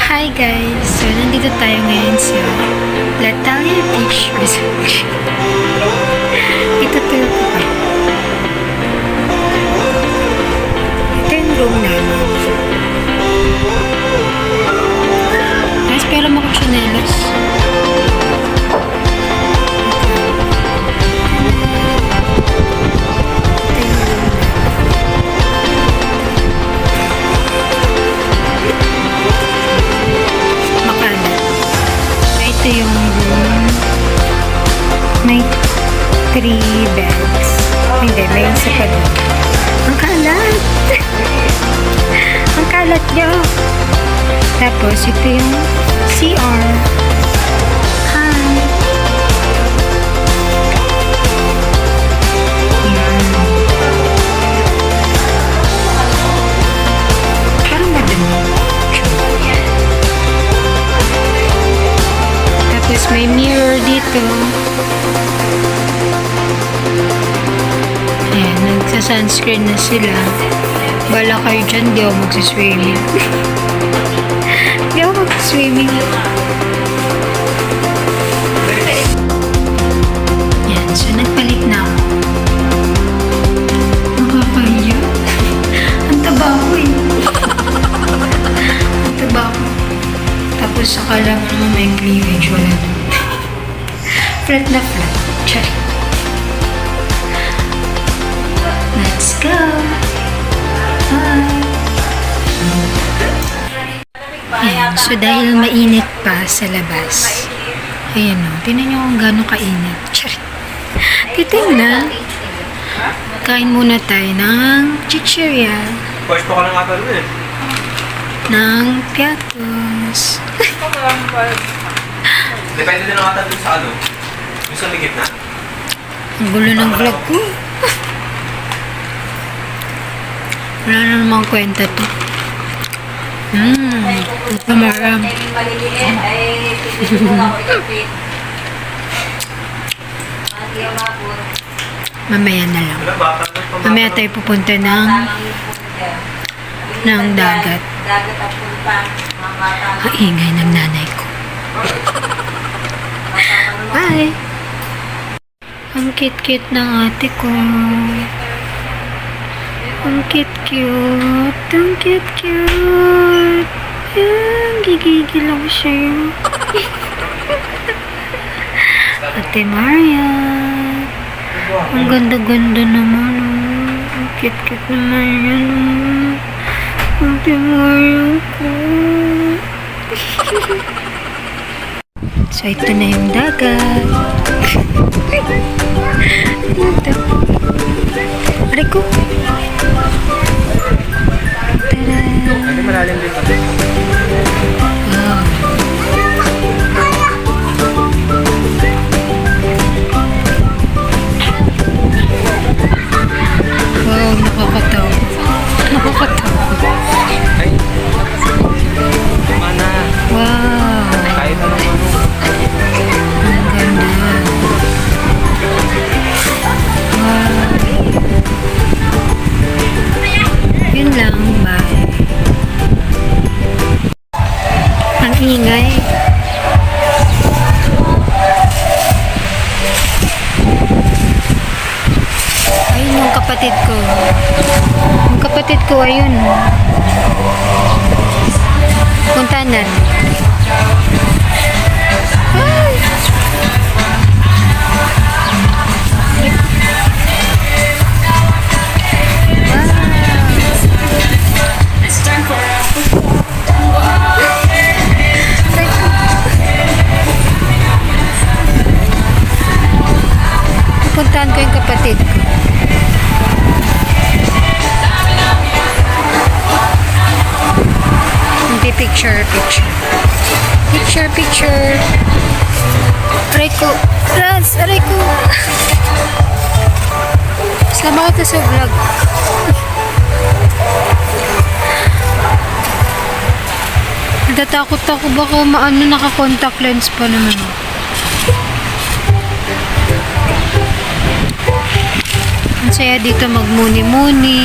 Hi guys! So, nandito tayo ngayon sa Latalia Beach Resort. Ito tayo po kayo. Ito yung room namin. Guys, pero makachanelas. Ito yung room. May 3 beds. Hindi, may isa pa doon. Ang kalat! Ang kalat nyo! Tapos, ito yung CR. Hi! Yan. Parang madami. Tapos may mirror dito. Ayan, nagsa-sunscreen na sila. Bala kayo dyan, di ako magsiswimming. Di ako magsiswimming. Ayan, so nagpalit na ako. Nakakaya. Ang taba ko eh. Ang taba ko. Tapos akala mo naman may cleavage, wala na. Flat na flat. Check. Let's go! Hi! Ayan, so dahil mainit pa sa labas, ayan o, tinan nyo kung gano'ng kainit. Check. Titignan. Kain muna tayo ng chichirya. Pwede pa ka ng atalo eh. Ng piatos. Depende din ang atalo sa ano. Yung sa ligit na. Ang gulo ng vlog ko. Wala na namang kwenta to. Maram. Mamaya na lang. Mamaya tayo pupunta ng dagat. Ang ingay ng nanay ko. Bye! Ang cute-cute ng ate ko. Ang cute-cute. Ang cute-cute. Ayan, gigigil ako sa'yo. Ate Maria. Ang ganda-ganda naman. Ang cute-cute naman yan. Ate Maria ko. So, ito na yung dagat. Ito. Aray ko. Tada! Ano malalim dito? Wow. Wow, nakakatawa. Nakakatawa. Ay. Mana? Wow. Kahit anong ano. Ang ganda. Wow. Yun lang ba? Ang ingay. Ayun yung kapatid ko. Yung kapatid ko, ayun. Punta na. Ay! Puntahan ko yung kapatid ko. Hindi picture. Picture. Aray ko. Ras, aray ko. Salamat ka sa vlog. Natatakot ako baka naka-contact lens pa naman. Ang saya dito magmuni-muni.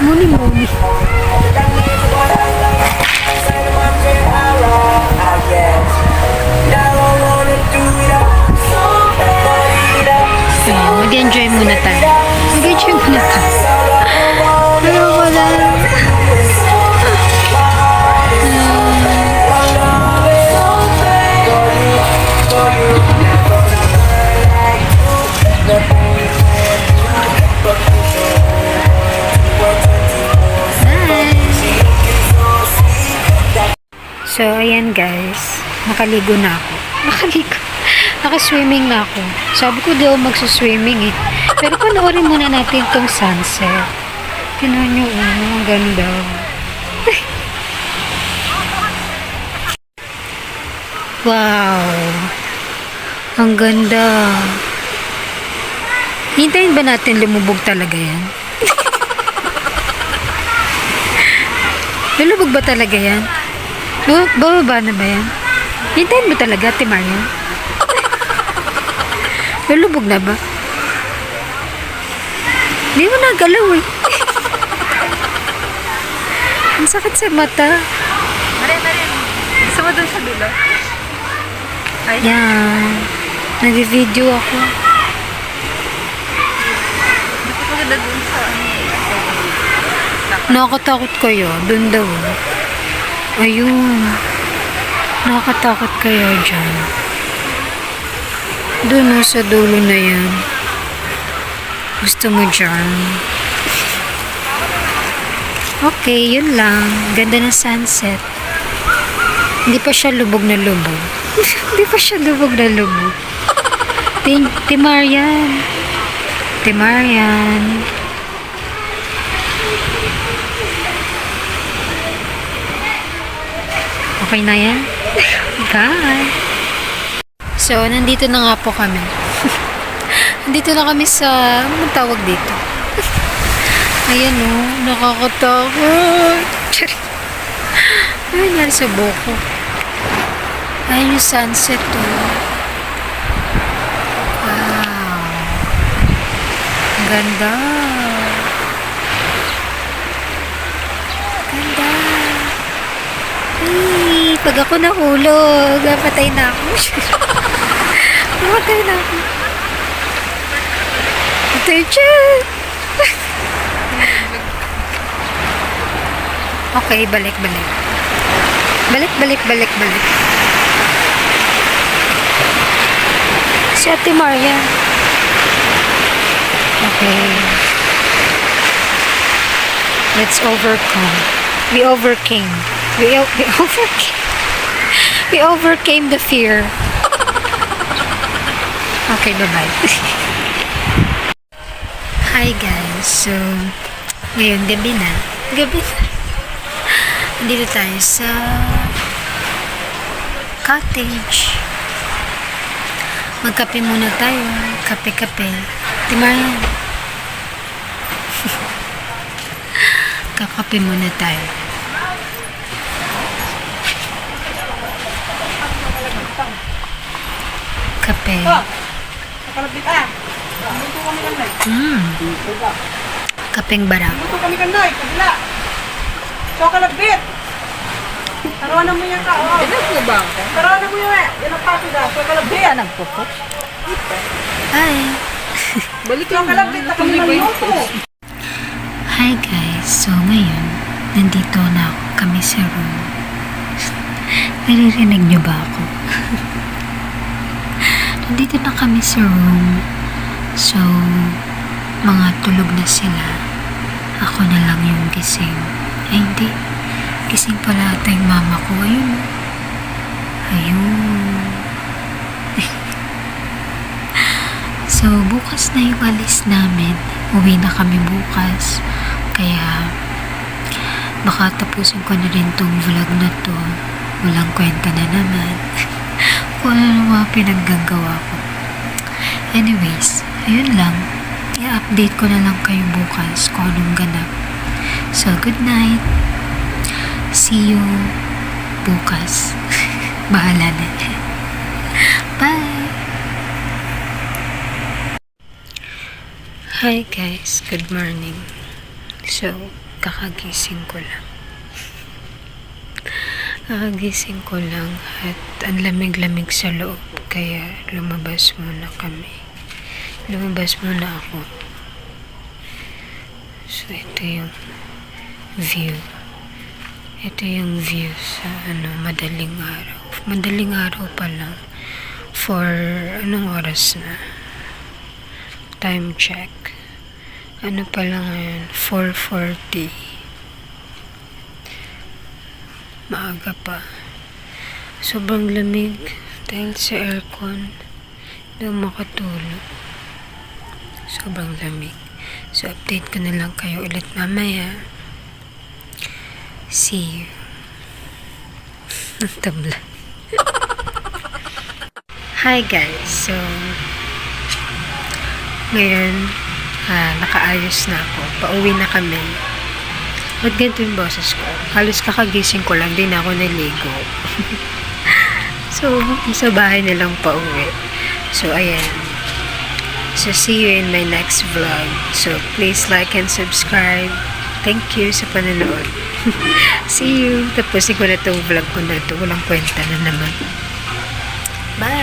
Muni-muni. Mag-enjoy muna tayo. Mag-enjoy muna tayo. Pero wala. So, ayan guys. Nakaligo na ako. Nakaligo. Naka-swimming na ako. Sabi ko di ako magsuswimming eh. Pero panoorin muna natin itong sunset. Tingnan nyo, ang ganda. Wow. Ang ganda. Hintayin ba natin lumubog talaga yan? Lulubog ba talaga yan? Bababa na ba yan? Hintayin mo talaga, Ate Maria? Lulubog na ba? Hindi mo nagalaw eh. Ang sakit sa mata. Mare. Gusto mo dun sa dulo? Ay. Yan. Nag-video ako. Hindi ko maganda dun sa Nakakatakot kayo. Doon daw. Ayun. Nakakatakot kayo dyan. Doon sa dulo na yan. Gusto mo dyan? Okay, yun lang. Ganda ng sunset. Hindi pa siya lubog na lubog. Hindi pa siya lubog na lubog. Timarian. Timarian. Okay na yan? Bye. So, nandito na nga po kami. Nandito na kami sa, anong tawag dito? Ayan o, nakakatakot. Ano nangyari sa buko? Ayan yung sunset o. Wow. Ang ganda. Ganda. Ay, pag ako nahulog, patay na ako. Patay na ako. Attention! Okay, balik. Balik. Si Ate Maria. Okay. Let's overcome. We overcame. We overcame the fear. Okay, bye-bye. Hi guys. So, ngayon gabi na. Dito tayo sa cottage. Magkape muna tayo. Kape. Timayan. Kakape muna tayo. Kape. Kalabit ah. Luto kami kanay. Kapeng barak. Luto kami kanay. Kabila. So kalabit. Taruanan mo yan ka. Pinagpubang ka? Taruanan mo yan eh. Yan ang pato na. So kalabit. Yan ang pupok. Hi. Balik yung kalabit. Na kami maluto. Hi guys. So ngayon, nandito na kami sa room. Naririnig niyo ba ako? Nandito na kami sa room. So, mga tulog na sila. Ako na lang yung gising. Ay, hindi. Gising pala ata yung mama ko. Ayun. So, bukas na yung alis namin. Uwi na kami bukas. Kaya, baka tapusin ko na rin tong vlog na to. Walang kwenta na naman. Kung ano mga pinaggagawa ko. Anyways, ayun lang. I-update ko na lang kayo bukas kung anong ganap. So, good night. See you bukas. Bahala na. Bye! Hi guys, good morning. So, kakagising ko lang. Kakagising ko lang at ang lamig-lamig sa loob kaya lumabas muna kami. Lumabas muna ako. So, ito yung view. Ito yung view sa madaling araw. Madaling araw pa lang. For anong oras na? Time check. Ano pa lang ngayon? 4:40. Maaga pa. Sobrang lamig dahil sa aircon. Hindi ako makatulog. Sobrang lamig. So, update ko na lang kayo ulit mamaya. See you. Tabla. Hi guys. So, ngayon, nakaayos na ako. Pauwi na kami. Ba't ganito yung boses ko? Halos kakagising ko lang, di na ako naligo. So, sa bahay na lang pauwi. So, ayan. So, see you in my next vlog. So, please like and subscribe. Thank you sa panonood. See you. Tapusin ko na itong vlog ko na ito. Walang kwenta na naman. Bye!